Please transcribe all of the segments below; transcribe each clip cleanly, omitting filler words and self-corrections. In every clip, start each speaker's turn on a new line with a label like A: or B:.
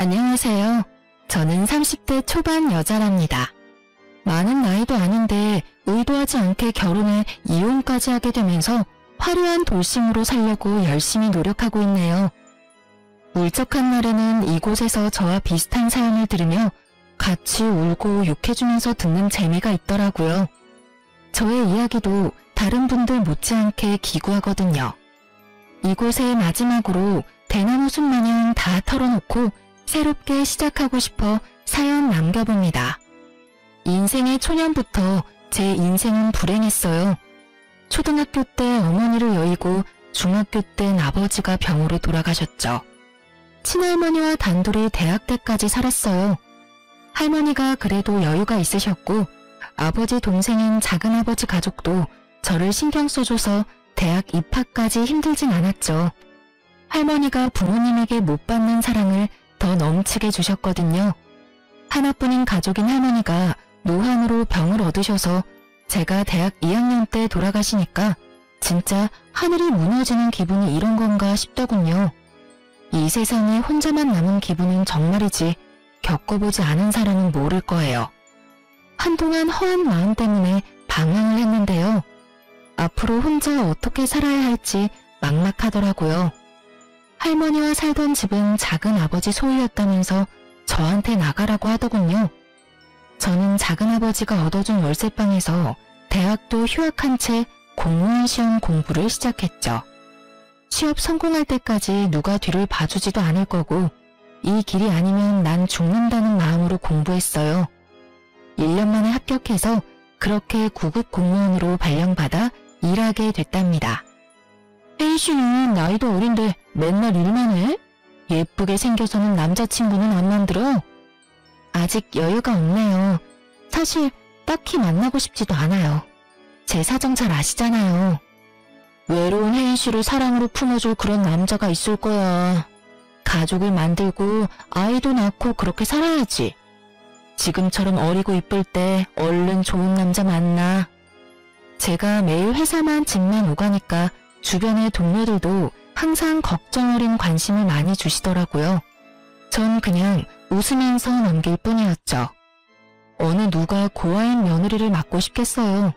A: 안녕하세요. 저는 30대 초반 여자랍니다. 많은 나이도 아닌데 의도하지 않게 결혼해 이혼까지 하게 되면서 화려한 돌싱으로 살려고 열심히 노력하고 있네요. 울적한 날에는 이곳에서 저와 비슷한 사연을 들으며 같이 울고 욕해주면서 듣는 재미가 있더라고요. 저의 이야기도 다른 분들 못지않게 기구하거든요. 이곳에 마지막으로 대나무 숲 마냥 다 털어놓고 새롭게 시작하고 싶어 사연 남겨봅니다. 인생의 초년부터 제 인생은 불행했어요. 초등학교 때 어머니를 여의고 중학교 땐 아버지가 병으로 돌아가셨죠. 친할머니와 단둘이 대학 때까지 살았어요. 할머니가 그래도 여유가 있으셨고 아버지 동생인 작은아버지 가족도 저를 신경 써줘서 대학 입학까지 힘들진 않았죠. 할머니가 부모님에게 못 받는 사랑을 더 넘치게 주셨거든요. 하나뿐인 가족인 할머니가 노환으로 병을 얻으셔서 제가 대학 2학년 때 돌아가시니까 진짜 하늘이 무너지는 기분이 이런 건가 싶더군요. 이 세상에 혼자만 남은 기분은 정말이지 겪어보지 않은 사람은 모를 거예요. 한동안 허한 마음 때문에 방황을 했는데요. 앞으로 혼자 어떻게 살아야 할지 막막하더라고요. 할머니와 살던 집은 작은 아버지 소유였다면서 저한테 나가라고 하더군요. 저는 작은아버지가 얻어준 월세방에서 대학도 휴학한 채 공무원 시험 공부를 시작했죠. 취업 성공할 때까지 누가 뒤를 봐주지도 않을 거고 이 길이 아니면 난 죽는다는 마음으로 공부했어요. 1년 만에 합격해서 그렇게 구급 공무원으로 발령받아 일하게 됐답니다. 혜인 씨는 나이도 어린데 맨날 일만 해? 예쁘게 생겨서는 남자친구는 안 만들어? 아직 여유가 없네요. 사실 딱히 만나고 싶지도 않아요. 제 사정 잘 아시잖아요. 외로운 혜인 씨를 사랑으로 품어줄 그런 남자가 있을 거야. 가족을 만들고 아이도 낳고 그렇게 살아야지. 지금처럼 어리고 이쁠 때 얼른 좋은 남자 만나. 제가 매일 회사만 집만 오가니까 주변의 동료들도 항상 걱정 어린 관심을 많이 주시더라고요. 전 그냥 웃으면서 넘길 뿐이었죠. 어느 누가 고아인 며느리를 맡고 싶겠어요.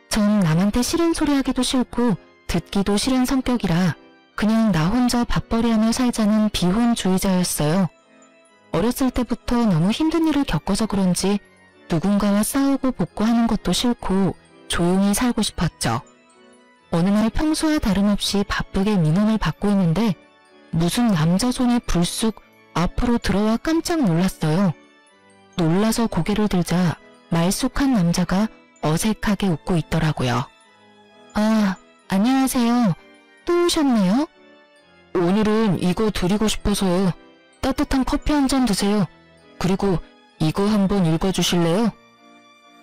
A: 전 남한테 싫은 소리 하기도 싫고 듣기도 싫은 성격이라 그냥 나 혼자 밥벌이하며 살자는 비혼주의자였어요. 어렸을 때부터 너무 힘든 일을 겪어서 그런지 누군가와 싸우고 복구하는 것도 싫고 조용히 살고 싶었죠. 어느 날 평소와 다름없이 바쁘게 민원을 받고 있는데 무슨 남자 손이 불쑥 앞으로 들어와 깜짝 놀랐어요. 놀라서 고개를 들자 말쑥한 남자가 어색하게 웃고 있더라고요. 아, 안녕하세요. 또 오셨네요? 오늘은 이거 드리고 싶어서요. 따뜻한 커피 한 잔 드세요. 그리고 이거 한번 읽어주실래요?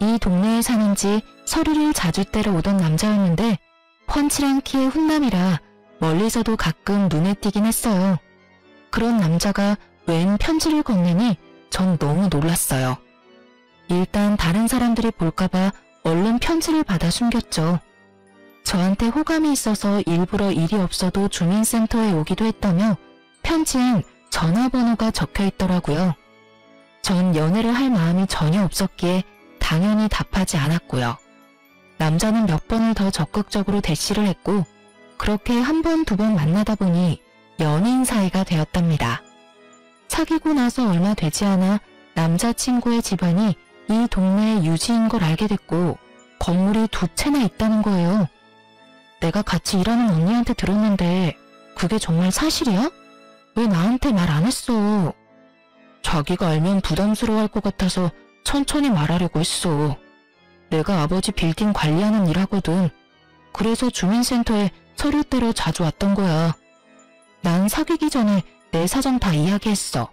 A: 이 동네에 사는지 서류를 자주 떼러 오던 남자였는데 훤칠한 키의 훈남이라 멀리서도 가끔 눈에 띄긴 했어요. 그런 남자가 웬 편지를 건네니 전 너무 놀랐어요. 일단 다른 사람들이 볼까봐 얼른 편지를 받아 숨겼죠. 저한테 호감이 있어서 일부러 일이 없어도 주민센터에 오기도 했다며 편지엔 전화번호가 적혀 있더라고요. 전 연애를 할 마음이 전혀 없었기에 당연히 답하지 않았고요. 남자는 몇 번을 더 적극적으로 대시를 했고 그렇게 한 번, 두 번 만나다 보니 연인 사이가 되었답니다. 사귀고 나서 얼마 되지 않아 남자친구의 집안이 이 동네의 유지인 걸 알게 됐고 건물이 2채나 있다는 거예요. 내가 같이 일하는 언니한테 들었는데 그게 정말 사실이야? 왜 나한테 말 안 했어? 자기가 알면 부담스러워할 것 같아서 천천히 말하려고 했어. 내가 아버지 빌딩 관리하는 일 하거든. 그래서 주민센터에 서류 떼러 자주 왔던 거야. 난 사귀기 전에 내 사정 다 이야기했어.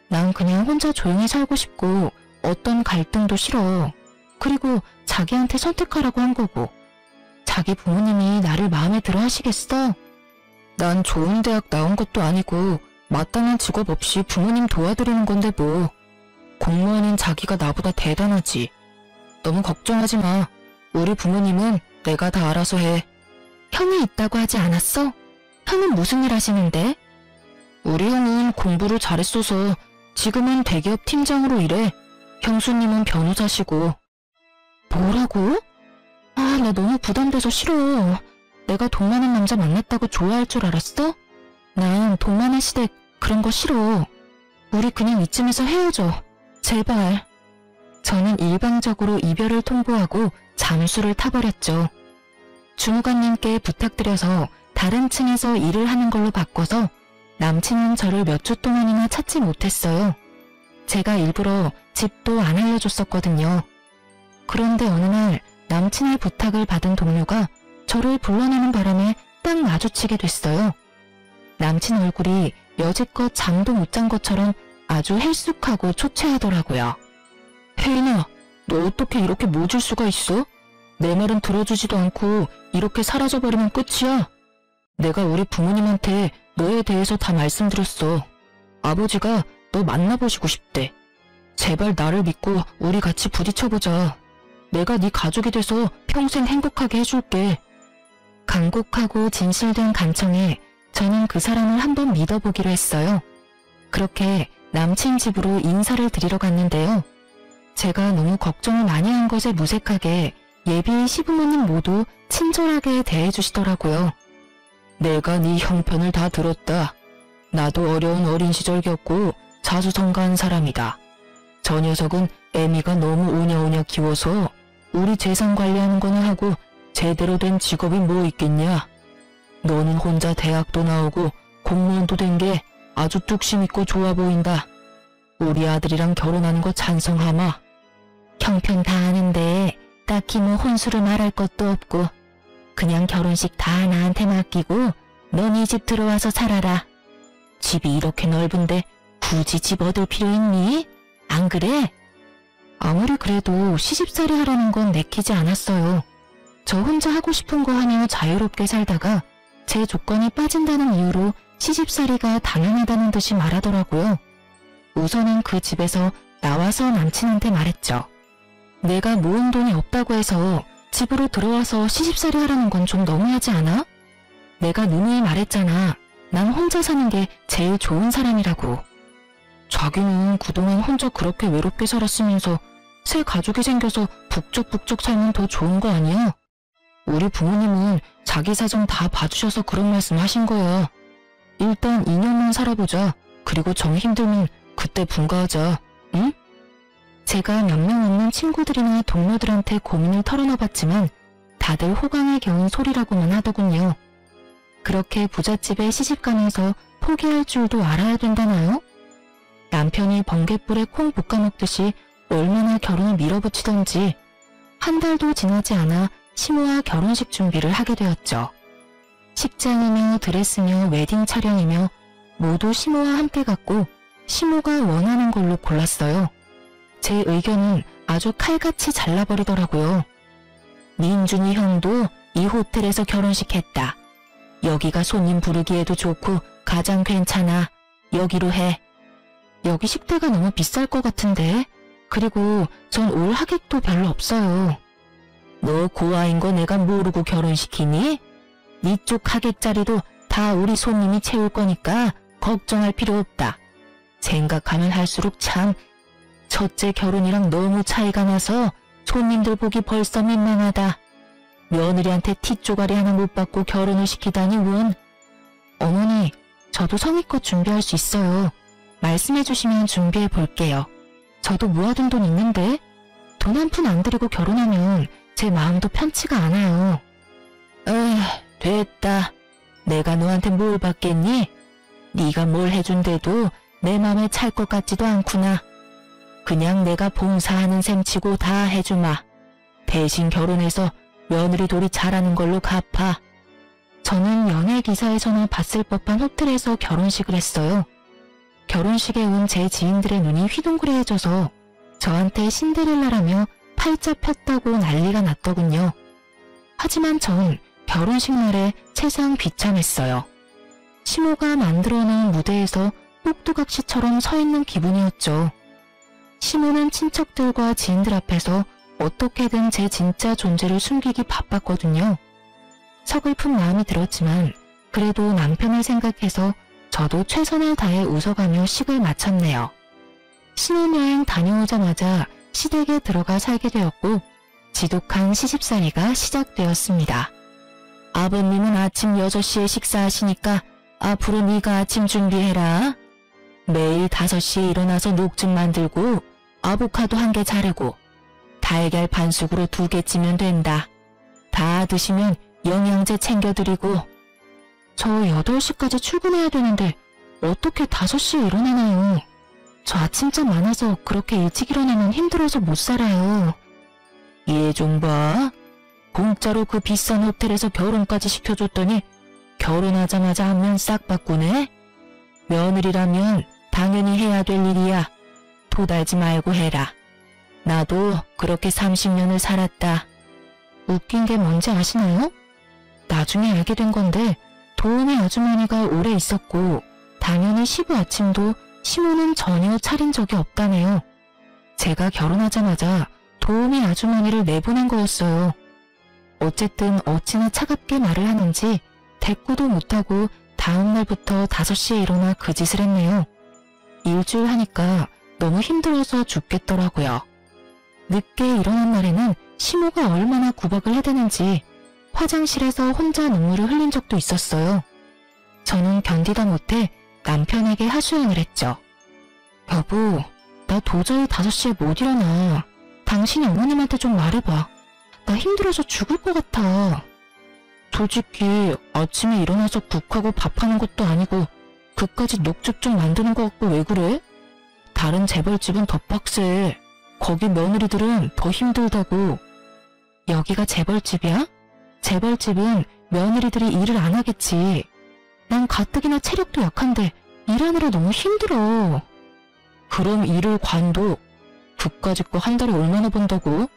A: 난 그냥 혼자 조용히 살고 싶고 어떤 갈등도 싫어. 그리고 자기한테 선택하라고 한 거고. 자기 부모님이 나를 마음에 들어 하시겠어? 난 좋은 대학 나온 것도 아니고 마땅한 직업 없이 부모님 도와드리는 건데 뭐. 공무원인 자기가 나보다 대단하지. 너무 걱정하지 마. 우리 부모님은 내가 다 알아서 해. 형이 있다고 하지 않았어? 형은 무슨 일 하시는데? 우리 형은 공부를 잘했어서 지금은 대기업 팀장으로 일해. 형수님은 변호사시고. 뭐라고? 아, 나 너무 부담돼서 싫어. 내가 돈 많은 남자 만났다고 좋아할 줄 알았어? 난 돈 많은 시댁 그런 거 싫어. 우리 그냥 이쯤에서 헤어져. 제발. 저는 일방적으로 이별을 통보하고 잠수를 타버렸죠. 주무관님께 부탁드려서 다른 층에서 일을 하는 걸로 바꿔서 남친은 저를 몇 주 동안이나 찾지 못했어요. 제가 일부러 집도 안 알려줬었거든요. 그런데 어느 날 남친의 부탁을 받은 동료가 저를 불러내는 바람에 딱 마주치게 됐어요. 남친 얼굴이 여지껏 잠도 못 잔 것처럼 아주 헬쑥하고 초췌하더라고요. 혜인아, 너 어떻게 이렇게 모질 수가 있어? 내 말은 들어주지도 않고 이렇게 사라져버리면 끝이야. 내가 우리 부모님한테 너에 대해서 다 말씀드렸어. 아버지가 너 만나보시고 싶대. 제발 나를 믿고 우리 같이 부딪혀보자. 내가 네 가족이 돼서 평생 행복하게 해줄게. 간곡하고 진실된 간청에 저는 그 사람을 한번 믿어보기로 했어요. 그렇게 남친 집으로 인사를 드리러 갔는데요. 제가 너무 걱정을 많이 한 것에 무색하게 예비 시부모님 모두 친절하게 대해주시더라고요. 내가 네 형편을 다 들었다. 나도 어려운 어린 시절 겪고 자수성가한 사람이다. 저 녀석은 애미가 너무 오냐오냐 키워서 우리 재산 관리하는 거나 하고 제대로 된 직업이 뭐 있겠냐. 너는 혼자 대학도 나오고 공무원도 된 게 아주 뚝심 있고 좋아 보인다. 우리 아들이랑 결혼하는 거 찬성하마. 형편 다 아는데 딱히 뭐 혼수를 말할 것도 없고 그냥 결혼식 다 나한테 맡기고 넌 이 집 들어와서 살아라. 집이 이렇게 넓은데 굳이 집 얻을 필요 있니? 안 그래? 아무리 그래도 시집살이 하라는 건 내키지 않았어요. 저 혼자 하고 싶은 거 하며 자유롭게 살다가 제 조건이 빠진다는 이유로 시집살이가 당연하다는 듯이 말하더라고요. 우선은 그 집에서 나와서 남친한테 말했죠. 내가 모은 돈이 없다고 해서 집으로 들어와서 시집살이 하라는 건 좀 너무하지 않아? 내가 누누이 말했잖아. 난 혼자 사는 게 제일 좋은 사람이라고. 자기는 그동안 혼자 그렇게 외롭게 살았으면서 새 가족이 생겨서 북적북적 살면 더 좋은 거 아니야? 우리 부모님은 자기 사정 다 봐주셔서 그런 말씀 하신 거야. 일단 2년만 살아보자. 그리고 정 힘들면 그때 분가하자. 응? 제가 몇 명 없는 친구들이나 동료들한테 고민을 털어놔봤지만 다들 호강에 겨운 소리라고만 하더군요. 그렇게 부잣집에 시집가면서 포기할 줄도 알아야 된다나요? 남편이 번갯불에 콩 볶아먹듯이 얼마나 결혼을 밀어붙이던지 한 달도 지나지 않아 시모와 결혼식 준비를 하게 되었죠. 식장이며 드레스며 웨딩 촬영이며 모두 시모와 함께 갔고 시모가 원하는 걸로 골랐어요. 제 의견은 아주 칼같이 잘라버리더라고요. 민준이 형도 이 호텔에서 결혼식 했다. 여기가 손님 부르기에도 좋고 가장 괜찮아. 여기로 해. 여기 식대가 너무 비쌀 것 같은데. 그리고 전 올 하객도 별로 없어요. 너 고아인 거 내가 모르고 결혼시키니? 네 쪽 하객 자리도 다 우리 손님이 채울 거니까 걱정할 필요 없다. 생각하면 할수록 참 첫째 결혼이랑 너무 차이가 나서 손님들 보기 벌써 민망하다. 며느리한테 티쪼가리 하나 못 받고 결혼을 시키다니 원. 어머니, 저도 성의껏 준비할 수 있어요. 말씀해 주시면 준비해 볼게요. 저도 모아둔 돈 있는데 돈 한 푼 안 들이고 결혼하면 제 마음도 편치가 않아요. 됐다. 내가 너한테 뭘 받겠니? 네가 뭘 해준대도 내 맘에 찰 것 같지도 않구나. 그냥 내가 봉사하는 셈치고 다 해주마. 대신 결혼해서 며느리 돌이 잘하는 걸로 갚아. 저는 연예 기사에서나 봤을 법한 호텔에서 결혼식을 했어요. 결혼식에 온 제 지인들의 눈이 휘둥그레해져서 저한테 신데렐라라며 팔자 폈다고 난리가 났더군요. 하지만 전 결혼식 날에 세상 비참했어요. 시모가 만들어놓은 무대에서 꼭두각시처럼 서 있는 기분이었죠. 시모는 친척들과 지인들 앞에서 어떻게든 제 진짜 존재를 숨기기 바빴거든요. 서글픈 마음이 들었지만 그래도 남편을 생각해서 저도 최선을 다해 웃어가며 식을 마쳤네요. 신혼여행 다녀오자마자 시댁에 들어가 살게 되었고 지독한 시집살이가 시작되었습니다. 아버님은 아침 6시에 식사하시니까 앞으로 네가 아침 준비해라. 매일 5시에 일어나서 녹즙 만들고 아보카도 1개 자르고 달걀 반숙으로 2개 찌면 된다. 다 드시면 영양제 챙겨드리고. 저 8시까지 출근해야 되는데 어떻게 5시에 일어나나요? 저 아침잠 많아서 그렇게 일찍 일어나면 힘들어서 못 살아요. 얘 좀 봐. 공짜로 그 비싼 호텔에서 결혼까지 시켜줬더니 결혼하자마자 안면 싹 바꾸네. 며느리라면 당연히 해야 될 일이야. 토달지 말고 해라. 나도 그렇게 30년을 살았다. 웃긴 게 뭔지 아시나요? 나중에 알게 된 건데 도우미 아주머니가 오래 있었고 당연히 시부 아침도 시모는 전혀 차린 적이 없다네요. 제가 결혼하자마자 도우미 아주머니를 내보낸 거였어요. 어쨌든 어찌나 차갑게 말을 하는지 대꾸도 못하고 다음날부터 5시에 일어나 그 짓을 했네요. 일주일 하니까 너무 힘들어서 죽겠더라고요. 늦게 일어난 날에는 시모가 얼마나 구박을 해대는지 화장실에서 혼자 눈물을 흘린 적도 있었어요. 저는 견디다 못해 남편에게 하소연을 했죠. 여보, 나 도저히 5시에 못 일어나. 당신이 어머님한테 좀 말해봐. 나 힘들어서 죽을 것 같아. 솔직히 아침에 일어나서 국하고 밥하는 것도 아니고 그까지 녹즙 좀 만드는 것 같고 왜 그래? 다른 재벌집은 더 빡세. 거기 며느리들은 더 힘들다고. 여기가 재벌집이야? 재벌집은 며느리들이 일을 안 하겠지. 난 가뜩이나 체력도 약한데 일하느라 너무 힘들어. 그럼 일을 관둬. 그까짓 거 한 달에 얼마나 번다고?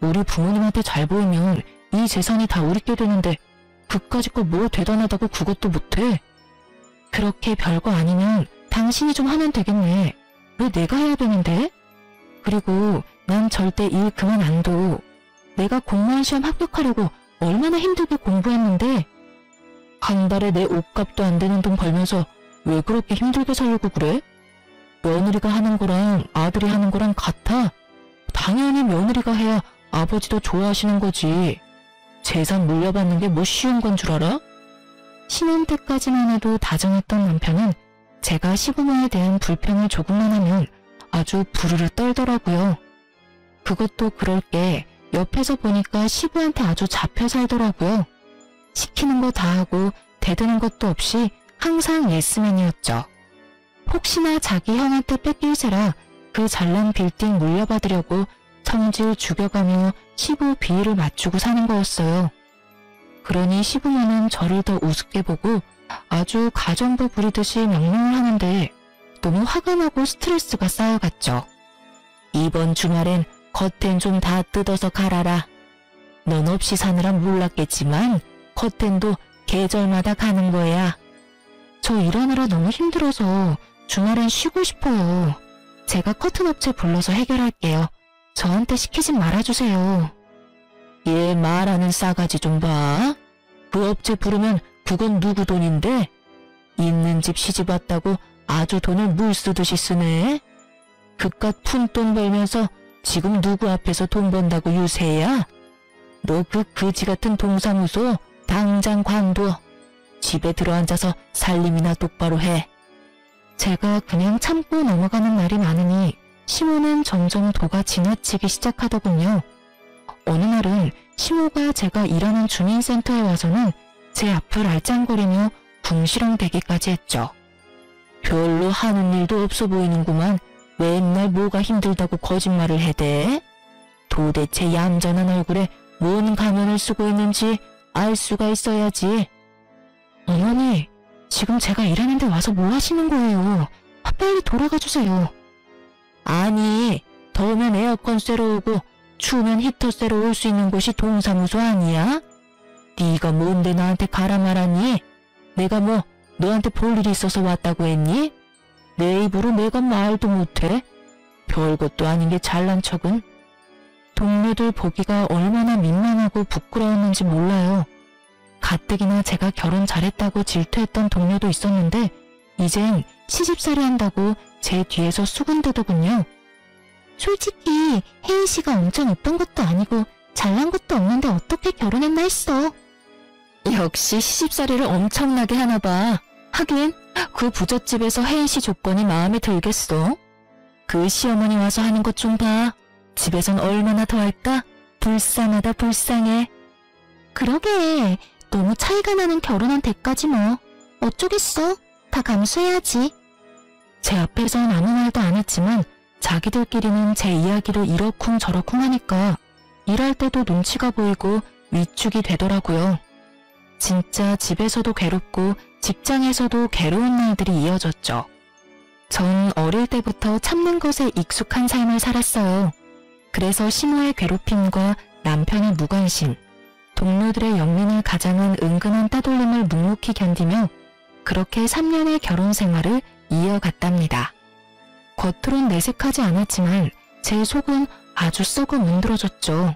A: 우리 부모님한테 잘 보이면 이 재산이 다 우리께 되는데 그까짓 거 뭐 대단하다고 그것도 못해? 그렇게 별거 아니면 당신이 좀 하면 되겠네. 왜 내가 해야 되는데? 그리고 난 절대 일 그만 안 둬. 내가 공무원 시험 합격하려고 얼마나 힘들게 공부했는데 한 달에 내 옷값도 안 되는 돈 벌면서 왜 그렇게 힘들게 살려고 그래? 며느리가 하는 거랑 아들이 하는 거랑 같아. 당연히 며느리가 해야 아버지도 좋아하시는 거지. 재산 물려받는 게 뭐 쉬운 건 줄 알아? 신혼 때까지만 해도 다정했던 남편은 제가 시부모에 대한 불평을 조금만 하면 아주 부르르 떨더라고요. 그것도 그럴 게 옆에서 보니까 시부한테 아주 잡혀 살더라고요. 시키는 거 다 하고 대드는 것도 없이 항상 예스맨이었죠. 혹시나 자기 형한테 뺏길세라 그 잘난 빌딩 물려받으려고 성질 죽여가며 시부 비위를 맞추고 사는 거였어요. 그러니 시부모는 저를 더 우습게 보고 아주 가정부 부리듯이 명령을 하는데 너무 화가 나고 스트레스가 쌓여갔죠. 이번 주말엔 커튼 좀 다 뜯어서 갈아라. 넌 없이 사느라 몰랐겠지만 커튼도 계절마다 가는 거야. 저 일하느라 너무 힘들어서 주말엔 쉬고 싶어요. 제가 커튼 업체 불러서 해결할게요. 저한테 시키지 말아주세요. 얘 말하는 싸가지 좀 봐. 그 업체 부르면 그건 누구 돈인데? 있는 집 시집 왔다고 아주 돈을 물 쓰듯이 쓰네. 그깟 푼돈 벌면서 지금 누구 앞에서 돈 번다고 유세야? 너 그 그지 같은 동사무소 당장 관둬. 집에 들어앉아서 살림이나 똑바로 해. 제가 그냥 참고 넘어가는 날이 많으니 시모는 점점 도가 지나치기 시작하더군요. 어느 날은 시모가 제가 일하는 주민센터에 와서는 제 앞을 알짱거리며 궁시렁대기까지 했죠. 별로 하는 일도 없어 보이는구만. 맨날 뭐가 힘들다고 거짓말을 해대? 도대체 얌전한 얼굴에 뭔 가면을 쓰고 있는지 알 수가 있어야지. 어머니, 지금 제가 일하는데 와서 뭐 하시는 거예요? 빨리 돌아가 주세요. 아니, 더우면 에어컨 쐬러 오고 추우면 히터 쐬러 올 수 있는 곳이 동사무소 아니야? 네가 뭔데 나한테 가라 말았니? 내가 뭐 너한테 볼 일이 있어서 왔다고 했니? 내 입으로 내가 말도 못해? 별것도 아닌 게 잘난 척은. 동료들 보기가 얼마나 민망하고 부끄러웠는지 몰라요. 가뜩이나 제가 결혼 잘했다고 질투했던 동료도 있었는데 이젠 시집살이 한다고 제 뒤에서 수군대더군요. 솔직히 혜인 씨가 엄청 이쁜 것도 아니고 잘난 것도 없는데 어떻게 결혼했나 했어. 역시 시집살이를 엄청나게 하나 봐. 하긴 그 부잣집에서 혜인 씨 조건이 마음에 들겠어. 그 시어머니 와서 하는 것 좀 봐. 집에선 얼마나 더 할까? 불쌍하다 불쌍해. 그러게 너무 차이가 나는 결혼한 데까지 뭐. 어쩌겠어. 다 감수해야지. 제 앞에선 아무 말도 안 했지만 자기들끼리는 제 이야기를 이러쿵 저러쿵 하니까 일할 때도 눈치가 보이고 위축이 되더라고요. 진짜 집에서도 괴롭고 직장에서도 괴로운 날들이 이어졌죠. 전 어릴 때부터 참는 것에 익숙한 삶을 살았어요. 그래서 시모의 괴롭힘과 남편의 무관심, 동료들의 연민을 가장한 은근한 따돌림을 묵묵히 견디며 그렇게 3년의 결혼 생활을 이어갔답니다. 겉으론 내색하지 않았지만 제 속은 아주 썩어 문드러졌죠.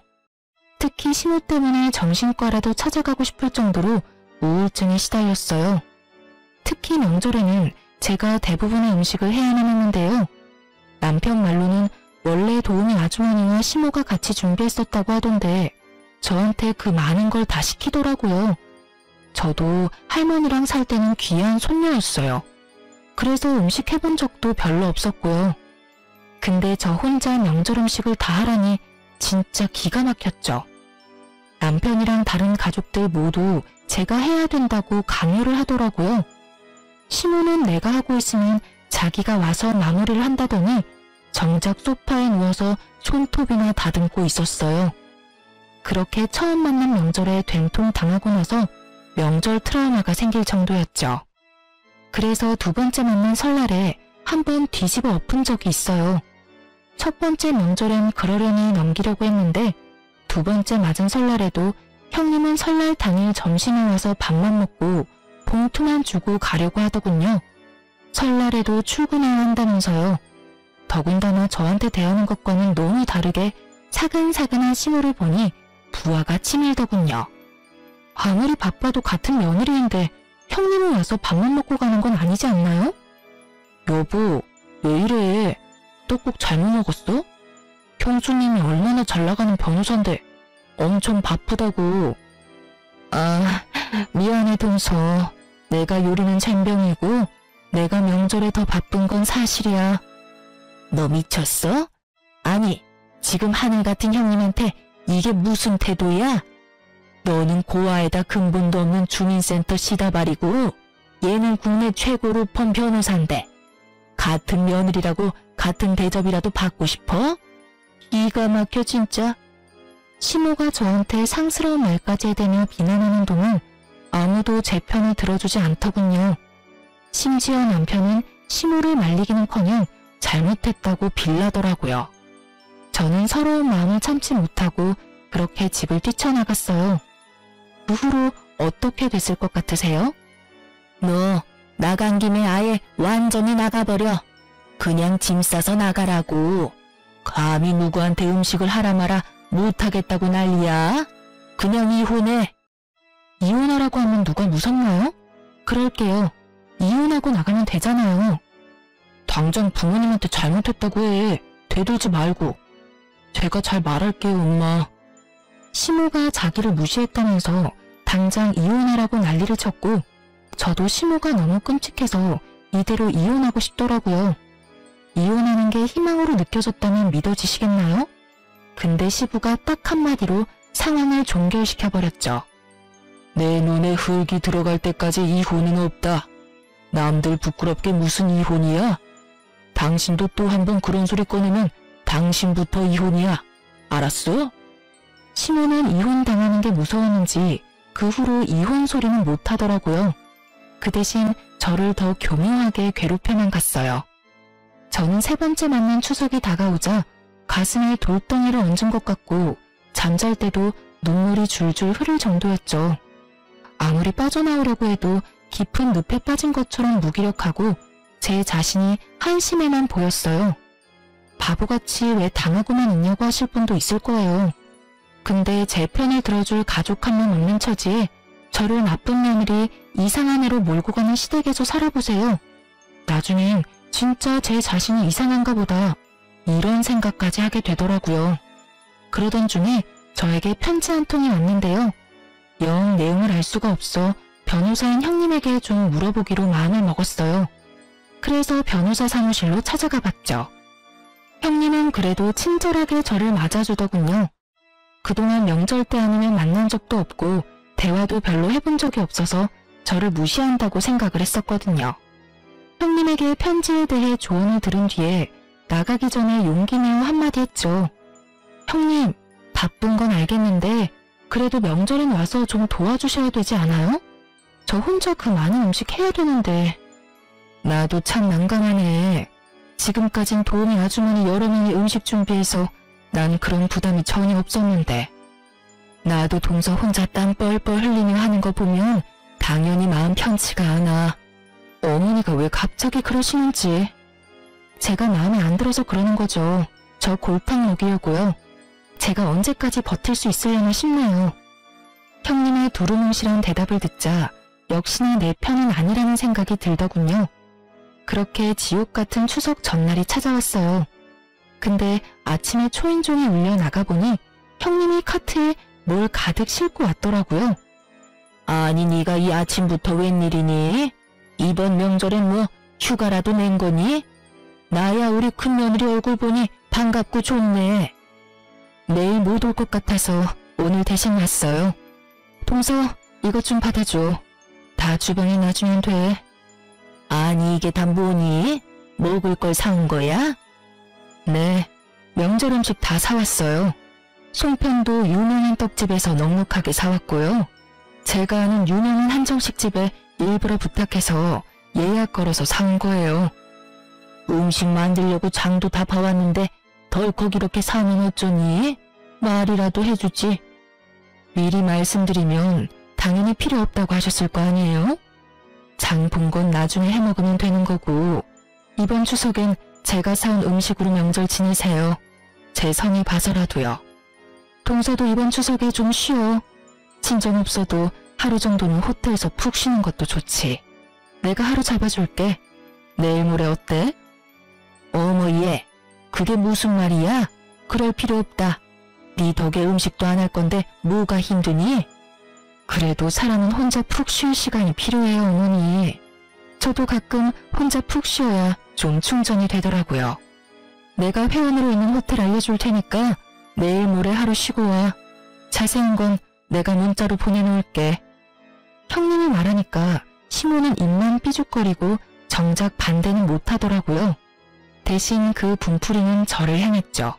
A: 특히 시모 때문에 정신과라도 찾아가고 싶을 정도로 우울증에 시달렸어요. 특히 명절에는 제가 대부분의 음식을 해야만 했는데요. 남편 말로는 원래 도우미 아주머니와 시모가 같이 준비했었다고 하던데 저한테 그 많은 걸 다 시키더라고요. 저도 할머니랑 살 때는 귀한 손녀였어요. 그래서 음식 해본 적도 별로 없었고요. 근데 저 혼자 명절 음식을 다 하라니 진짜 기가 막혔죠. 남편이랑 다른 가족들 모두 제가 해야 된다고 강요를 하더라고요. 시모는 내가 하고 있으면 자기가 와서 마무리를 한다더니 정작 소파에 누워서 손톱이나 다듬고 있었어요. 그렇게 처음 만난 명절에 된통 당하고 나서 명절 트라우마가 생길 정도였죠. 그래서 두 번째 만난 설날에 한번 뒤집어 엎은 적이 있어요. 첫 번째 명절엔 그러려니 넘기려고 했는데 두 번째 맞은 설날에도 형님은 설날 당일 점심에 와서 밥만 먹고 봉투만 주고 가려고 하더군요. 설날에도 출근해야 한다면서요. 더군다나 저한테 대하는 것과는 너무 다르게 사근사근한 시모를 보니 부하가 치밀더군요. 아무리 바빠도 같은 며느리인데 형님은 와서 밥만 먹고 가는 건 아니지 않나요? 여보, 왜 이래? 떡국 잘못 먹었어? 형수님이 얼마나 잘나가는 변호사인데 엄청 바쁘다고. 아, 미안해 동서. 내가 요리는 젬병이고 내가 명절에 더 바쁜 건 사실이야. 너 미쳤어? 아니, 지금 하늘 같은 형님한테 이게 무슨 태도야? 너는 고아에다 근본도 없는 주민센터 시다발이고 얘는 국내 최고 로펌 변호사인데 같은 며느리라고 같은 대접이라도 받고 싶어? 기가 막혀 진짜. 시모가 저한테 상스러운 말까지 해대며 비난하는 동안 아무도 제 편을 들어주지 않더군요. 심지어 남편은 시모를 말리기는커녕 잘못했다고 빌라더라고요. 저는 서러운 마음을 참지 못하고 그렇게 집을 뛰쳐나갔어요. 그 후로 어떻게 됐을 것 같으세요? 너 나간 김에 아예 완전히 나가버려. 그냥 짐 싸서 나가라고. 감히 누구한테 음식을 하라 마라 못하겠다고 난리야? 그냥 이혼해. 이혼하라고 하면 누가 무섭나요? 그럴게요. 이혼하고 나가면 되잖아요. 당장 부모님한테 잘못했다고 해. 대들지 말고. 제가 잘 말할게요, 엄마. 시모가 자기를 무시했다면서 당장 이혼하라고 난리를 쳤고 저도 시모가 너무 끔찍해서 이대로 이혼하고 싶더라고요. 이혼하는 게 희망으로 느껴졌다면 믿어지시겠나요? 근데 시부가 딱 한마디로 상황을 종결시켜버렸죠. 내 눈에 흙이 들어갈 때까지 이혼은 없다. 남들 부끄럽게 무슨 이혼이야? 당신도 또 한 번 그런 소리 꺼내면 당신부터 이혼이야. 알았어? 시모는 이혼당하는 게 무서웠는지 그 후로 이혼 소리는 못하더라고요. 그 대신 저를 더 교묘하게 괴롭혀만 갔어요. 저는 세 번째 만난 추석이 다가오자 가슴에 돌덩이를 얹은 것 같고 잠잘 때도 눈물이 줄줄 흐를 정도였죠. 아무리 빠져나오려고 해도 깊은 늪에 빠진 것처럼 무기력하고 제 자신이 한심해만 보였어요. 바보같이 왜 당하고만 있냐고 하실 분도 있을 거예요. 근데 제 편을 들어줄 가족 한 명 없는 처지에 저를 나쁜 며느리 이상한 애로 몰고 가는 시댁에서 살아보세요. 나중엔 진짜 제 자신이 이상한가 보다 이런 생각까지 하게 되더라고요. 그러던 중에 저에게 편지 한 통이 왔는데요. 영 내용을 알 수가 없어 변호사인 형님에게 좀 물어보기로 마음을 먹었어요. 그래서 변호사 사무실로 찾아가 봤죠. 형님은 그래도 친절하게 저를 맞아주더군요. 그동안 명절 때 아니면 만난 적도 없고 대화도 별로 해본 적이 없어서 저를 무시한다고 생각을 했었거든요. 형님에게 편지에 대해 조언을 들은 뒤에 나가기 전에 용기 내어 한마디 했죠. 형님, 바쁜 건 알겠는데 그래도 명절엔 와서 좀 도와주셔야 되지 않아요? 저 혼자 그 많은 음식 해야 되는데. 나도 참 난감하네. 지금까진 도우미 아주머니 여러 명이 음식 준비해서 난 그런 부담이 전혀 없었는데. 나도 동서 혼자 땀 뻘뻘 흘리며 하는 거 보면 당연히 마음 편치가 않아. 어머니가 왜 갑자기 그러시는지. 제가 마음에 안 들어서 그러는 거죠. 저 골탕 먹이려고요. 제가 언제까지 버틸 수 있으려나 싶네요. 형님의 두루뭉실한 대답을 듣자 역시나 내 편은 아니라는 생각이 들더군요. 그렇게 지옥 같은 추석 전날이 찾아왔어요. 근데 아침에 초인종이 울려 나가보니 형님이 카트에 뭘 가득 싣고 왔더라고요. 아니 네가 이 아침부터 웬일이니? 이번 명절엔 뭐 휴가라도 낸 거니? 나야 우리 큰며느리 얼굴 보니 반갑고 좋네. 내일 못 올 것 같아서 오늘 대신 왔어요. 동서 이것 좀 받아줘. 다 주방에 놔주면 돼. 아니 이게 다 뭐니? 먹을 걸 사온 거야? 네, 명절 음식 다 사왔어요. 송편도 유명한 떡집에서 넉넉하게 사왔고요. 제가 아는 유명한 한정식집에 일부러 부탁해서 예약 걸어서 사온 거예요. 음식 만들려고 장도 다 봐왔는데 덜컥 이렇게 사면 어쩌니? 말이라도 해주지. 미리 말씀드리면 당연히 필요 없다고 하셨을 거 아니에요? 장 본 건 나중에 해먹으면 되는 거고 이번 추석엔 제가 사온 음식으로 명절 지내세요. 제 성의 봐서라도요. 동서도 이번 추석에 좀 쉬어. 친정 없어도 하루 정도는 호텔에서 푹 쉬는 것도 좋지. 내가 하루 잡아줄게. 내일 모레 어때? 어머 얘, 그게 무슨 말이야? 그럴 필요 없다. 네 덕에 음식도 안 할 건데 뭐가 힘드니? 그래도 사람은 혼자 푹 쉴 시간이 필요해요, 어머니. 저도 가끔 혼자 푹 쉬어야 좀 충전이 되더라고요. 내가 회원으로 있는 호텔 알려줄 테니까 내일 모레 하루 쉬고 와. 자세한 건 내가 문자로 보내놓을게. 형님이 말하니까 시모는 입만 삐죽거리고 정작 반대는 못하더라고요. 대신 그 분풀이는 저를 향했죠.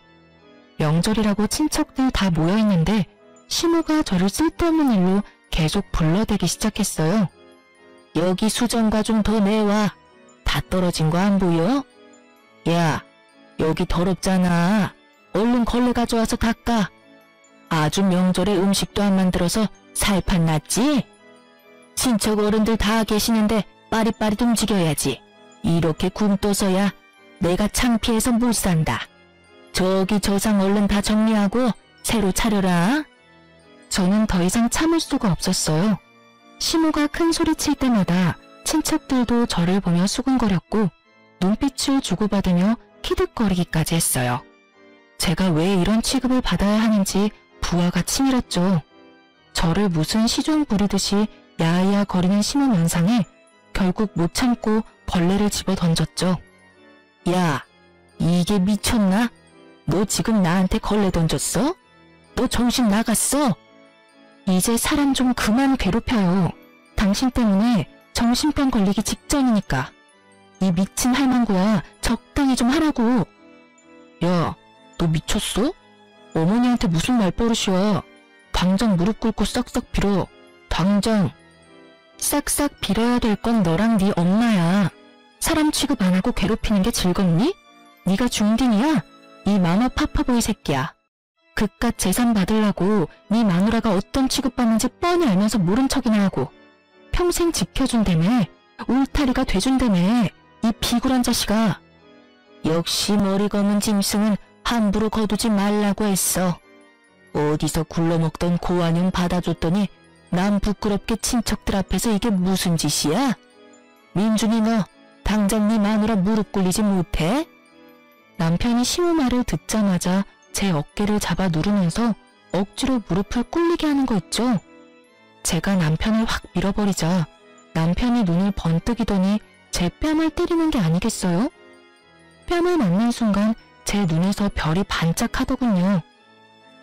A: 명절이라고 친척들 다 모여있는데 시모가 저를 쓸데없는 일로 계속 불러대기 시작했어요. 여기 수정과 좀 더 내와. 다 떨어진 거 안 보여? 야, 여기 더럽잖아. 얼른 걸레 가져와서 닦아. 아주 명절에 음식도 안 만들어서 살판 났지? 친척 어른들 다 계시는데 빠릿빠릿 움직여야지. 이렇게 굶떠서야 내가 창피해서 못 산다. 저기 저상 얼른 다 정리하고 새로 차려라. 저는 더 이상 참을 수가 없었어요. 시모가 큰 소리 칠 때마다 친척들도 저를 보며 수군거렸고 눈빛을 주고받으며 키득거리기까지 했어요. 제가 왜 이런 취급을 받아야 하는지 부하가 치밀었죠. 저를 무슨 시종 부리듯이 야야 거리는 시모 면상에 결국 못 참고 벌레를 집어 던졌죠. 야, 이게 미쳤나? 너 지금 나한테 걸레 던졌어? 너 정신 나갔어? 이제 사람 좀 그만 괴롭혀요. 당신 때문에 정신병 걸리기 직전이니까. 이 미친 할망구야, 적당히 좀 하라고. 야, 너 미쳤어? 어머니한테 무슨 말버릇이야. 당장 무릎 꿇고 싹싹 빌어. 당장. 싹싹 빌어야 될 건 너랑 네 엄마야. 사람 취급 안 하고 괴롭히는 게 즐겁니? 네가 중딩이야? 이 마마 파파보이 새끼야. 그깟 재산 받으려고 네 마누라가 어떤 취급받는지 뻔히 알면서 모른 척이나 하고 평생 지켜준다며, 울타리가 돼준다며, 이 비굴한 자식아. 역시 머리 검은 짐승은 함부로 거두지 말라고 했어. 어디서 굴러먹던 고환용 받아줬더니 남 부끄럽게 친척들 앞에서 이게 무슨 짓이야? 민준이 너 당장 네 마누라 무릎 꿇리지 못해? 남편이 시모 말을 듣자마자 제 어깨를 잡아 누르면서 억지로 무릎을 꿇리게 하는 거 있죠. 제가 남편을 확 밀어버리자 남편이 눈을 번뜩이더니 제 뺨을 때리는 게 아니겠어요? 뺨을 맞는 순간 제 눈에서 별이 반짝하더군요.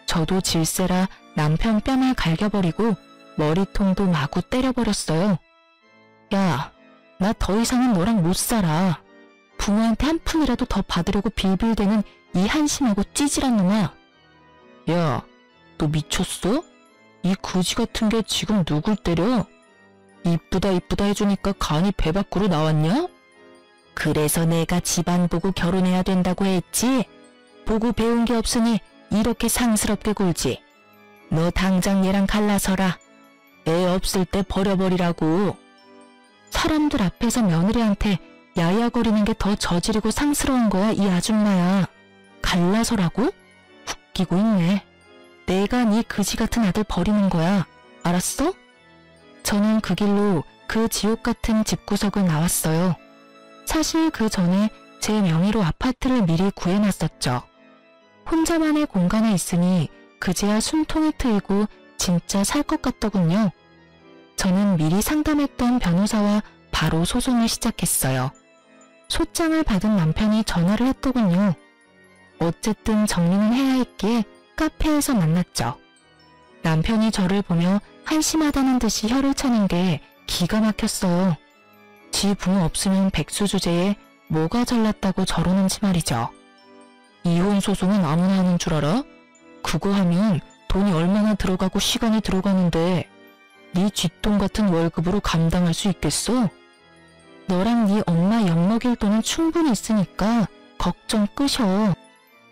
A: 저도 질세라 남편 뺨을 갈겨버리고 머리통도 마구 때려버렸어요. 야, 나 더 이상은 너랑 못 살아. 부모한테 한 푼이라도 더 받으려고 빌빌대는 이 한심하고 찌질한 놈아. 야, 너 미쳤어? 이 거지 같은 게 지금 누굴 때려? 이쁘다 이쁘다 해주니까 간이 배 밖으로 나왔냐? 그래서 내가 집안 보고 결혼해야 된다고 했지? 보고 배운 게 없으니 이렇게 상스럽게 굴지. 너 당장 얘랑 갈라서라. 애 없을 때 버려버리라고. 사람들 앞에서 며느리한테 야야거리는 게 더 저지르고 상스러운 거야, 이 아줌마야. 갈라서라고? 웃기고 있네. 내가 네 그지 같은 아들 버리는 거야. 알았어? 저는 그 길로 그 지옥 같은 집구석을 나왔어요. 사실 그 전에 제 명의로 아파트를 미리 구해놨었죠. 혼자만의 공간에 있으니 그제야 숨통이 트이고 진짜 살 것 같더군요. 저는 미리 상담했던 변호사와 바로 소송을 시작했어요. 소장을 받은 남편이 전화를 했더군요. 어쨌든 정리는 해야 했기에 카페에서 만났죠. 남편이 저를 보며 한심하다는 듯이 혀를 차는 게 기가 막혔어요. 지 부모 없으면 백수 주제에 뭐가 잘났다고 저러는지 말이죠. 이혼 소송은 아무나 하는 줄 알아? 그거 하면 돈이 얼마나 들어가고 시간이 들어가는데 네 쥐똥 같은 월급으로 감당할 수 있겠어? 너랑 네 엄마 엿먹일 돈은 충분히 있으니까 걱정 끄셔.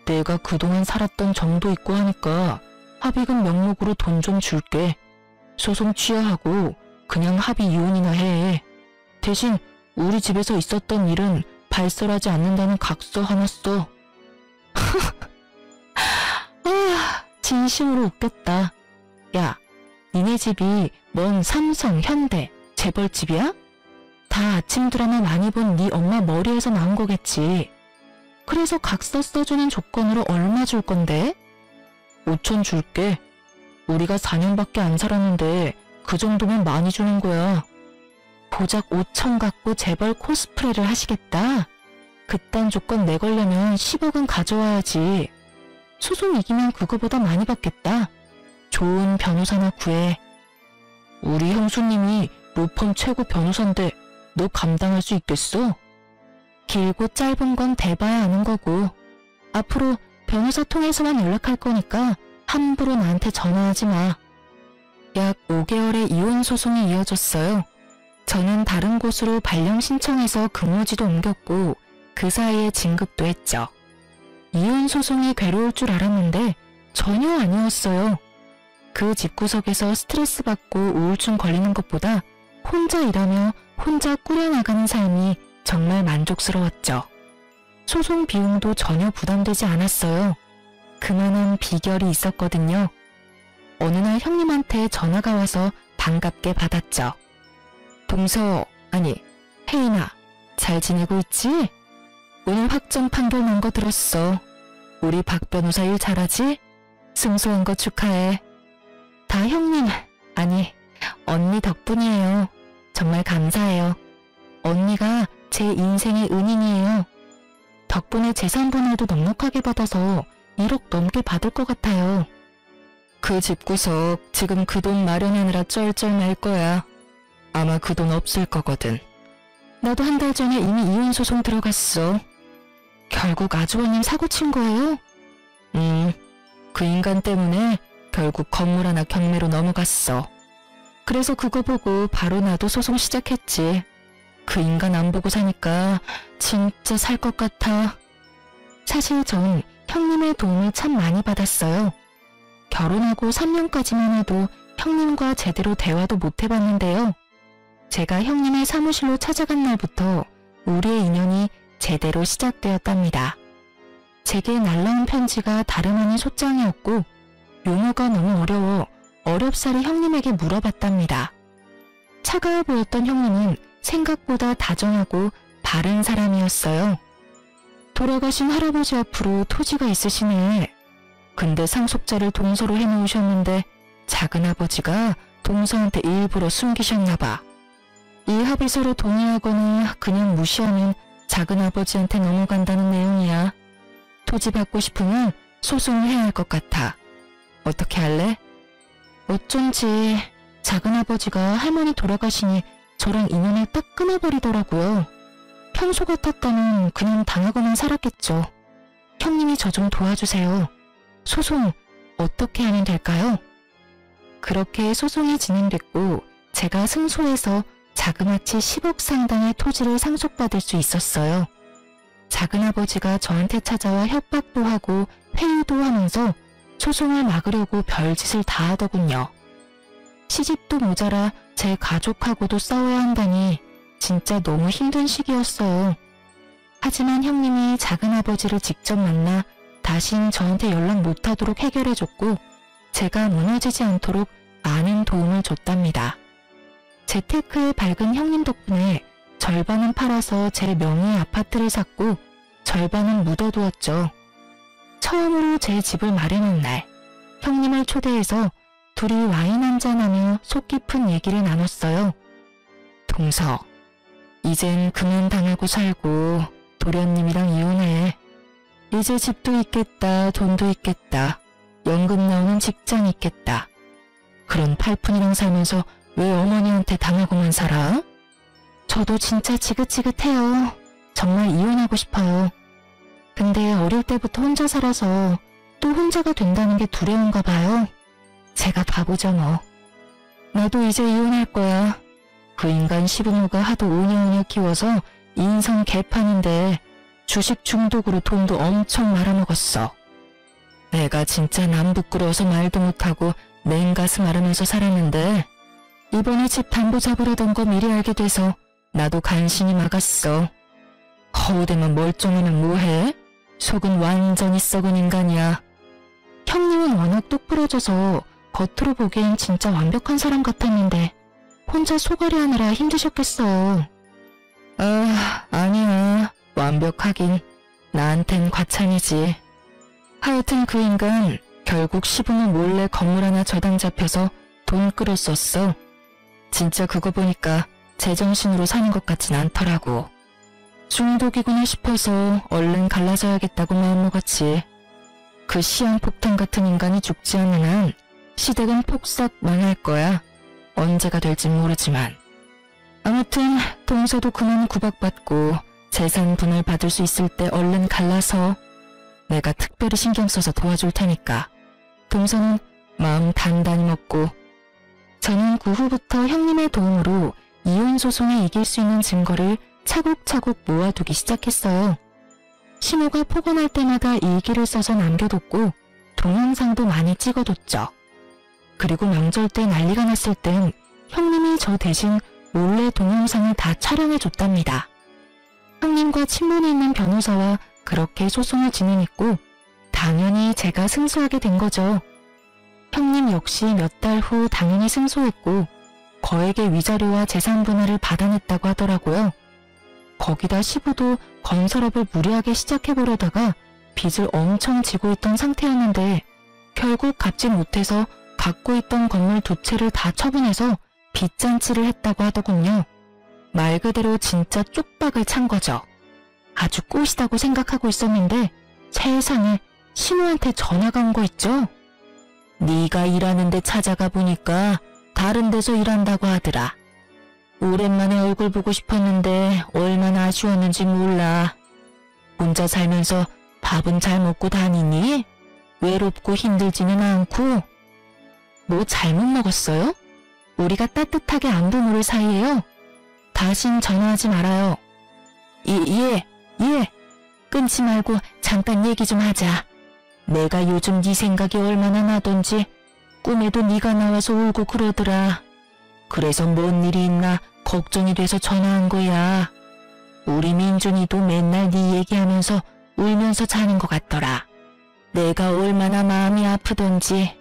A: 내가 그동안 살았던 정도 있고 하니까 합의금 명목으로 돈 좀 줄게. 소송 취하하고 그냥 합의 이혼이나 해. 대신 우리 집에서 있었던 일은 발설하지 않는다는 각서 하나 써. 아, 진심으로 웃겼다. 야, 니네 집이 뭔 삼성, 현대, 재벌집이야? 다 아침 드라마 많이 본 네 엄마 머리에서 나온 거겠지. 그래서 각서 써주는 조건으로 얼마 줄 건데? 5천 줄게. 우리가 4년밖에 안 살았는데 그 정도면 많이 주는 거야. 고작 5천 갖고 재벌 코스프레를 하시겠다? 그딴 조건 내걸려면 10억은 가져와야지. 소송 이기면 그거보다 많이 받겠다. 좋은 변호사나 구해. 우리 형수님이 로펌 최고 변호사인데 너 감당할 수 있겠어? 길고 짧은 건 대봐야 아는 거고 앞으로 변호사 통해서만 연락할 거니까 함부로 나한테 전화하지 마. 약 5개월의 이혼 소송이 이어졌어요. 저는 다른 곳으로 발령 신청해서 근무지도 옮겼고 그 사이에 진급도 했죠. 이혼 소송이 괴로울 줄 알았는데 전혀 아니었어요. 그 집구석에서 스트레스 받고 우울증 걸리는 것보다 혼자 일하며 혼자 꾸려나가는 삶이 정말 만족스러웠죠. 소송 비용도 전혀 부담되지 않았어요. 그만한 비결이 있었거든요. 어느 날 형님한테 전화가 와서 반갑게 받았죠. 동서, 아니 혜인아, 잘 지내고 있지? 오늘 확정 판결 난 거 들었어. 우리 박 변호사 일 잘하지? 승소한 거 축하해. 다 형님, 아니 언니 덕분이에요. 정말 감사해요. 언니가 제 인생의 은인이에요. 덕분에 재산 분할도 넉넉하게 받아서 1억 넘게 받을 것 같아요. 그 집구석 지금 그 돈 마련하느라 쩔쩔맬 거야. 아마 그 돈 없을 거거든. 나도 한 달 전에 이미 이혼 소송 들어갔어. 결국 아주버님 사고 친 거예요? 그 인간 때문에 결국 건물 하나 경매로 넘어갔어. 그래서 그거 보고 바로 나도 소송 시작했지. 그 인간 안 보고 사니까 진짜 살 것 같아. 사실 전 형님의 도움을 참 많이 받았어요. 결혼하고 3년까지만 해도 형님과 제대로 대화도 못 해봤는데요. 제가 형님의 사무실로 찾아간 날부터 우리의 인연이 제대로 시작되었답니다. 제게 날라온 편지가 다름 아닌 소장이었고 용어가 너무 어려워 어렵사리 형님에게 물어봤답니다. 차가워 보였던 형님은 생각보다 다정하고 바른 사람이었어요. 돌아가신 할아버지 앞으로 토지가 있으시네. 근데 상속자를 동서로 해놓으셨는데 작은아버지가 동서한테 일부러 숨기셨나 봐. 이 합의서를 동의하거나 그냥 무시하면 작은아버지한테 넘어간다는 내용이야. 토지 받고 싶으면 소송을 해야 할 것 같아. 어떻게 할래? 어쩐지 작은아버지가 할머니 돌아가시니 저랑 인연을 딱 끊어버리더라고요. 평소 같았다면 그냥 당하고만 살았겠죠. 형님이 저 좀 도와주세요. 소송 어떻게 하면 될까요? 그렇게 소송이 진행됐고 제가 승소해서 자그마치 10억 상당의 토지를 상속받을 수 있었어요. 작은아버지가 저한테 찾아와 협박도 하고 회유도 하면서 소송을 막으려고 별짓을 다 하더군요. 시집도 모자라 제 가족하고도 싸워야 한다니 진짜 너무 힘든 시기였어요. 하지만 형님이 작은아버지를 직접 만나 다신 저한테 연락 못하도록 해결해줬고 제가 무너지지 않도록 많은 도움을 줬답니다. 재테크에 밝은 형님 덕분에 절반은 팔아서 제 명의의 아파트를 샀고 절반은 묻어두었죠. 처음으로 제 집을 마련한 날 형님을 초대해서 둘이 와인 한잔하며 속 깊은 얘기를 나눴어요. 동서, 이젠 그만 당하고 살고 도련님이랑 이혼해. 이제 집도 있겠다, 돈도 있겠다, 연금 나오는 직장 있겠다. 그런 팔푼이랑 살면서 왜 어머니한테 당하고만 살아? 저도 진짜 지긋지긋해요. 정말 이혼하고 싶어요. 근데 어릴 때부터 혼자 살아서 또 혼자가 된다는 게 두려운가 봐요. 제가 바보죠 뭐. 나도 이제 이혼할 거야. 그 인간 시부모가 하도 오냐오냐 키워서 인성 개판인데 주식 중독으로 돈도 엄청 말아먹었어. 내가 진짜 남 부끄러워서 말도 못하고 맨가슴 앓으면서 살았는데 이번에 집 담보 잡으려던 거 미리 알게 돼서 나도 간신히 막았어. 허우대만 멀쩡하면 뭐해? 속은 완전히 썩은 인간이야. 형님은 워낙 똑부러져서 겉으로 보기엔 진짜 완벽한 사람 같았는데 혼자 소갈이 하느라 힘드셨겠어. 아니야. 완벽하긴 나한텐 과찬이지. 하여튼 그 인간 결국 시부모 몰래 건물 하나 저당 잡혀서 돈 끌었었어. 진짜 그거 보니까 제정신으로 사는 것 같진 않더라고. 중독이구나 싶어서 얼른 갈라져야겠다고 마음먹었지. 그 시한폭탄 같은 인간이 죽지 않는 한 시댁은 폭삭 망할 거야. 언제가 될진 모르지만. 아무튼 동서도 그만 구박받고 재산 분할 받을 수 있을 때 얼른 갈라서 내가 특별히 신경 써서 도와줄 테니까. 동서는 마음 단단히 먹고 저는 그 후부터 형님의 도움으로 이혼 소송에 이길 수 있는 증거를 차곡차곡 모아두기 시작했어요. 신호가 포근할 때마다 일기를 써서 남겨뒀고 동영상도 많이 찍어뒀죠. 그리고 명절 때 난리가 났을 땐 형님이 저 대신 몰래 동영상을 다 촬영해줬답니다. 형님과 친분이 있는 변호사와 그렇게 소송을 진행했고 당연히 제가 승소하게 된 거죠. 형님 역시 몇 달 후 당연히 승소했고 거액의 위자료와 재산 분할을 받아냈다고 하더라고요. 거기다 시부도 건설업을 무리하게 시작해보려다가 빚을 엄청 지고 있던 상태였는데 결국 갚지 못해서 갖고 있던 건물 2채를 다 처분해서 빚잔치를 했다고 하더군요. 말 그대로 진짜 쪽박을 찬 거죠. 아주 꽃이다고 생각하고 있었는데 세상에 신우한테 전화가 온 거 있죠? 네가 일하는데 찾아가 보니까 다른 데서 일한다고 하더라. 오랜만에 얼굴 보고 싶었는데 얼마나 아쉬웠는지 몰라. 혼자 살면서 밥은 잘 먹고 다니니? 외롭고 힘들지는 않고? 뭐 잘못 먹었어요? 우리가 따뜻하게 안부 물을 사이에요. 다신 전화하지 말아요. 예. 끊지 말고 잠깐 얘기 좀 하자. 내가 요즘 네 생각이 얼마나 나던지 꿈에도 네가 나와서 울고 그러더라. 그래서 뭔 일이 있나 걱정이 돼서 전화한 거야. 우리 민준이도 맨날 네 얘기하면서 울면서 자는 것 같더라. 내가 얼마나 마음이 아프던지.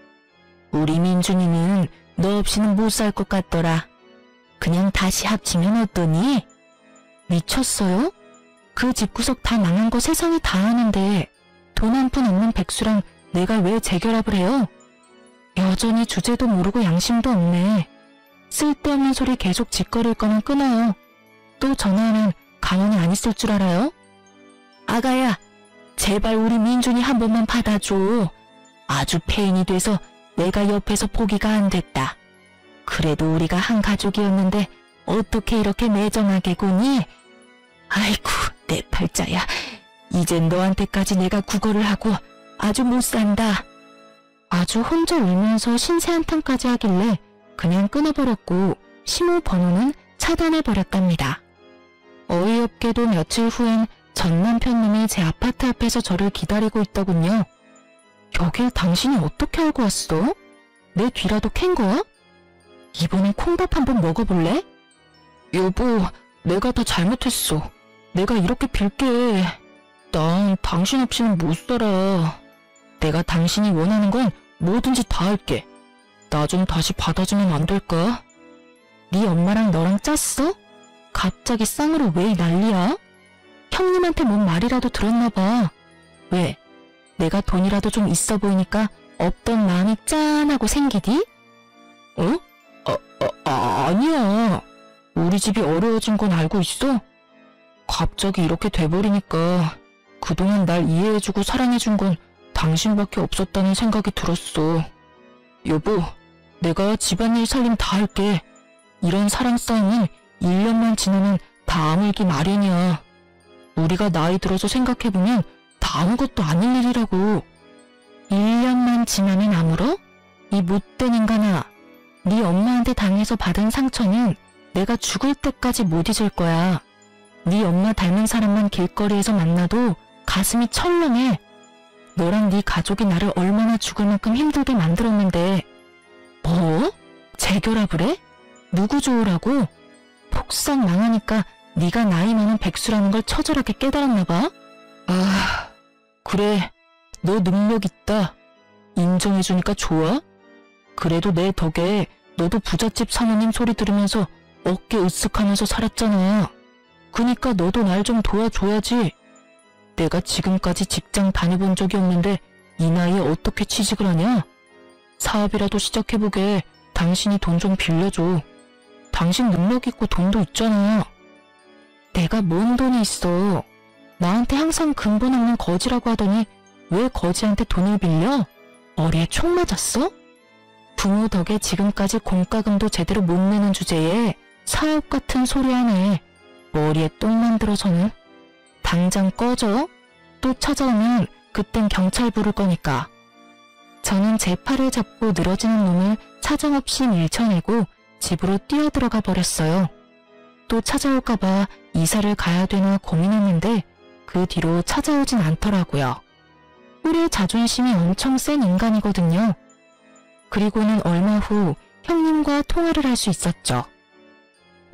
A: 우리 민준이는 너 없이는 못 살 것 같더라. 그냥 다시 합치면 어떠니? 미쳤어요? 그 집구석 다 망한 거 세상이 다 아는데 돈 한 푼 없는 백수랑 내가 왜 재결합을 해요? 여전히 주제도 모르고 양심도 없네. 쓸데없는 소리 계속 짓거릴 거면 끊어요. 또 전화하면 가만히 안 있을 줄 알아요? 아가야, 제발 우리 민준이 한 번만 받아줘. 아주 폐인이 돼서 내가 옆에서 포기가 안 됐다. 그래도 우리가 한 가족이었는데 어떻게 이렇게 매정하게 구니? 아이고, 내 팔자야. 이젠 너한테까지 내가 구걸을 하고 아주 못 산다. 아주 혼자 울면서 신세 한탄까지 하길래 그냥 끊어버렸고 심호 번호는 차단해버렸답니다. 어이없게도 며칠 후엔 전 남편님이 제 아파트 앞에서 저를 기다리고 있더군요. 여길 당신이 어떻게 알고 왔어? 내 뒤라도 캔 거야? 이번엔 콩밥 한번 먹어볼래? 여보, 내가 다 잘못했어. 내가 이렇게 빌게. 난 당신 없이는 못 살아. 내가 당신이 원하는 건 뭐든지 다 할게. 나 좀 다시 받아주면 안 될까? 네 엄마랑 너랑 짰어? 갑자기 쌍으로 왜 난리야? 형님한테 뭔 말이라도 들었나 봐. 왜? 내가 돈이라도 좀 있어 보이니까 없던 마음이 짠하고 생기디? 어? 아니야. 우리 집이 어려워진 건 알고 있어? 갑자기 이렇게 돼버리니까 그동안 날 이해해주고 사랑해준 건 당신밖에 없었다는 생각이 들었어. 여보, 내가 집안일 살림 다 할게. 이런 사랑 싸움은 1년만 지나면 다 아물기 마련이야. 우리가 나이 들어서 생각해보면 다 아무것도 아닐 일이라고. 1년만 지나면 아물어? 이 못된 인간아. 네 엄마한테 당해서 받은 상처는 내가 죽을 때까지 못 잊을 거야. 네 엄마 닮은 사람만 길거리에서 만나도 가슴이 철렁해. 너랑 네 가족이 나를 얼마나 죽을 만큼 힘들게 만들었는데. 뭐? 재결합을 해? 누구 좋으라고? 폭삭 망하니까 네가 나이 많은 백수라는 걸 처절하게 깨달았나 봐. 아, 그래. 너 능력 있다. 인정해주니까 좋아? 그래도 내 덕에 너도 부잣집 사모님 소리 들으면서 어깨 으쓱하면서 살았잖아. 그니까 너도 날 좀 도와줘야지. 내가 지금까지 직장 다녀본 적이 없는데 이 나이에 어떻게 취직을 하냐? 사업이라도 시작해보게. 당신이 돈 좀 빌려줘. 당신 능력 있고 돈도 있잖아. 내가 뭔 돈이 있어. 나한테 항상 근본 없는 거지라고 하더니 왜 거지한테 돈을 빌려? 머리에 총 맞았어? 부모 덕에 지금까지 공과금도 제대로 못 내는 주제에 사업 같은 소리 하네. 머리에 똥 만들어서는. 당장 꺼져. 또 찾아오면 그땐 경찰 부를 거니까. 저는 제 팔을 잡고 늘어지는 놈을 사정없이 밀쳐내고 집으로 뛰어들어가 버렸어요. 또 찾아올까봐 이사를 가야 되나 고민했는데 그 뒤로 찾아오진 않더라고요. 꿀의 자존심이 엄청 센 인간이거든요. 그리고는 얼마 후 형님과 통화를 할 수 있었죠.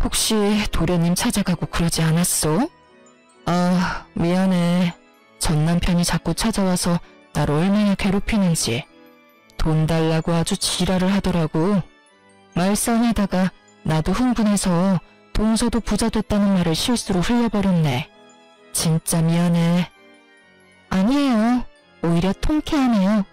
A: 혹시 도련님 찾아가고 그러지 않았어? 아, 미안해. 전 남편이 자꾸 찾아와서 날 얼마나 괴롭히는지. 돈 달라고 아주 지랄을 하더라고. 말싸움하다가 나도 흥분해서 동서도 부자 됐다는 말을 실수로 흘려버렸네. 진짜 미안해. 아니에요. 오히려 통쾌하네요.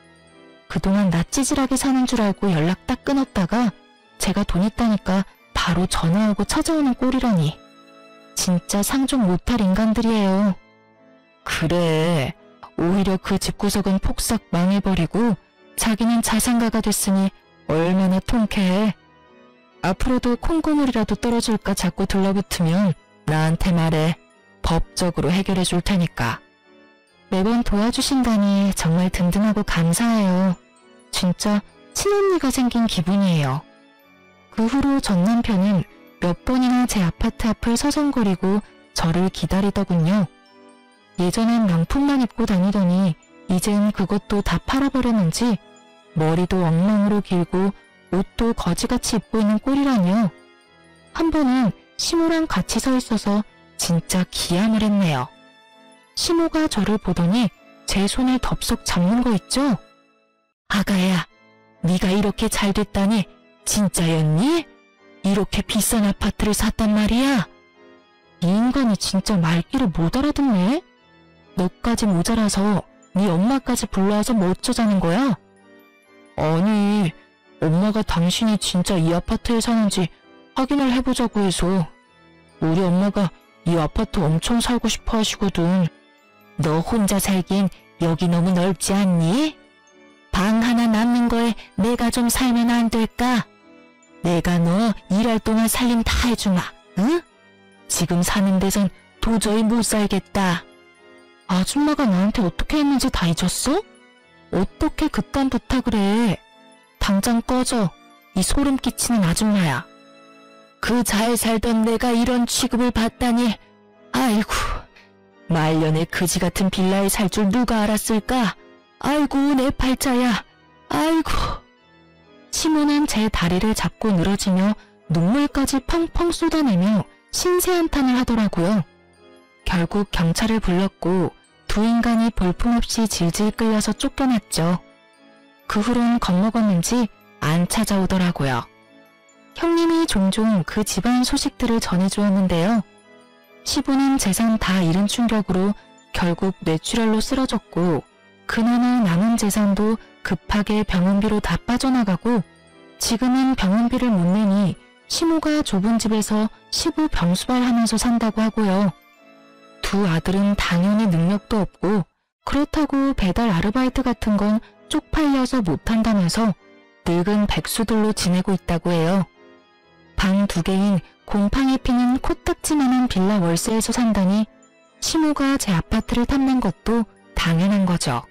A: 그동안 나 찌질하게 사는 줄 알고 연락 딱 끊었다가 제가 돈 있다니까 바로 전화오고 찾아오는 꼴이라니. 진짜 상종 못할 인간들이에요. 그래. 오히려 그 집구석은 폭삭 망해버리고 자기는 자산가가 됐으니 얼마나 통쾌해. 앞으로도 콩고물이라도 떨어질까 자꾸 들러붙으면 나한테 말해. 법적으로 해결해 줄 테니까. 매번 도와주신다니 정말 든든하고 감사해요. 진짜 친언니가 생긴 기분이에요. 그 후로 전 남편은 몇 번이나 제 아파트 앞을 서성거리고 저를 기다리더군요. 예전엔 명품만 입고 다니더니 이젠 그것도 다 팔아버렸는지 머리도 엉망으로 길고 옷도 거지같이 입고 있는 꼴이라뇨. 한 번은 시모랑 같이 서 있어서 진짜 기함을 했네요. 시모가 저를 보더니 제 손을 덥석 잡는 거 있죠? 아가야, 네가 이렇게 잘 됐다니 진짜였니? 이렇게 비싼 아파트를 샀단 말이야? 이 인간이 진짜 말귀를 못 알아듣네? 너까지 모자라서 네 엄마까지 불러와서 뭐 어쩌자는 거야? 아니, 엄마가 당신이 진짜 이 아파트에 사는지 확인을 해보자고 해서. 우리 엄마가 이 아파트 엄청 살고 싶어 하시거든. 너 혼자 살긴 여기 너무 넓지 않니? 방 하나 남는 거에 내가 좀 살면 안 될까? 내가 너 일할 동안 살림 다 해주마, 응? 지금 사는 데선 도저히 못 살겠다. 아줌마가 나한테 어떻게 했는지 다 잊었어? 어떻게 그딴 부탁을 해? 당장 꺼져. 이 소름 끼치는 아줌마야. 그 잘 살던 내가 이런 취급을 받다니. 아이고, 말년에 그지 같은 빌라에 살 줄 누가 알았을까? 아이고, 내 팔자야. 아이고. 시몬은 제 다리를 잡고 늘어지며 눈물까지 펑펑 쏟아내며 신세한탄을 하더라고요. 결국 경찰을 불렀고 두 인간이 볼품없이 질질 끌려서 쫓겨났죠. 그 후론 겁먹었는지 안 찾아오더라고요. 형님이 종종 그 집안 소식들을 전해주었는데요. 시부는 재산 다 잃은 충격으로 결국 뇌출혈로 쓰러졌고 그나마 남은 재산도 급하게 병원비로 다 빠져나가고 지금은 병원비를 못 내니 시모가 좁은 집에서 시부 병수발하면서 산다고 하고요. 두 아들은 당연히 능력도 없고 그렇다고 배달 아르바이트 같은 건 쪽팔려서 못한다면서 늙은 백수들로 지내고 있다고 해요. 방 2개인 곰팡이 피는 코딱지만한 빌라 월세에서 산다니 시모가 제 아파트를 탐낸 것도 당연한 거죠.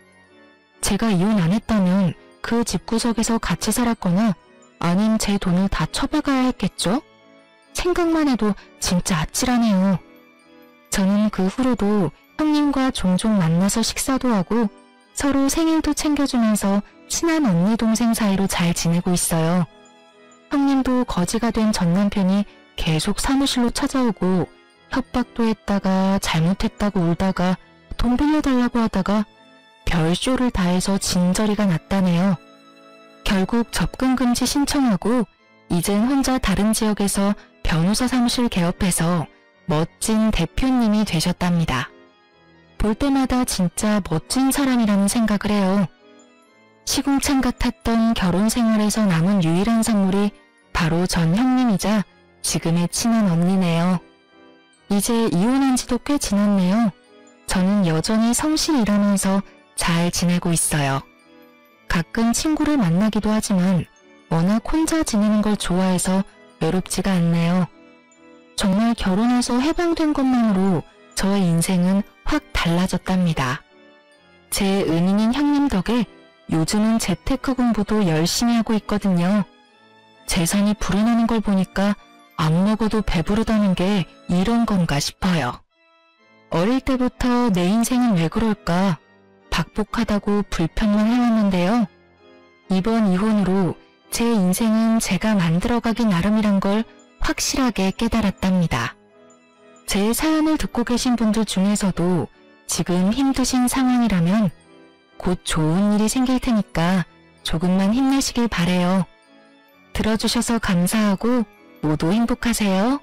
A: 제가 이혼 안 했다면 그 집구석에서 같이 살았거나 아님 제 돈을 다 처박아야 했겠죠? 생각만 해도 진짜 아찔하네요. 저는 그 후로도 형님과 종종 만나서 식사도 하고 서로 생일도 챙겨주면서 친한 언니 동생 사이로 잘 지내고 있어요. 형님도 거지가 된 전 남편이 계속 사무실로 찾아오고 협박도 했다가 잘못했다고 울다가 돈 빌려달라고 하다가 별쇼를 다 해서 진저리가 났다네요. 결국 접근금지 신청하고 이젠 혼자 다른 지역에서 변호사 사무실 개업해서 멋진 대표님이 되셨답니다. 볼 때마다 진짜 멋진 사람이라는 생각을 해요. 시궁창 같았던 결혼 생활에서 남은 유일한 선물이 바로 전 형님이자 지금의 친한 언니네요. 이제 이혼한 지도 꽤 지났네요. 저는 여전히 성실히 일하면서 잘 지내고 있어요. 가끔 친구를 만나기도 하지만 워낙 혼자 지내는 걸 좋아해서 외롭지가 않네요. 정말 결혼해서 해방된 것만으로 저의 인생은 확 달라졌답니다. 제 은인인 형님 덕에 요즘은 재테크 공부도 열심히 하고 있거든요. 재산이 불어나는 걸 보니까 안 먹어도 배부르다는 게 이런 건가 싶어요. 어릴 때부터 내 인생은 왜 그럴까 박복하다고 불평만 해왔는데요. 이번 이혼으로 제 인생은 제가 만들어가기 나름이란 걸 확실하게 깨달았답니다. 제 사연을 듣고 계신 분들 중에서도 지금 힘드신 상황이라면 곧 좋은 일이 생길 테니까 조금만 힘내시길 바래요. 들어주셔서 감사하고 모두 행복하세요.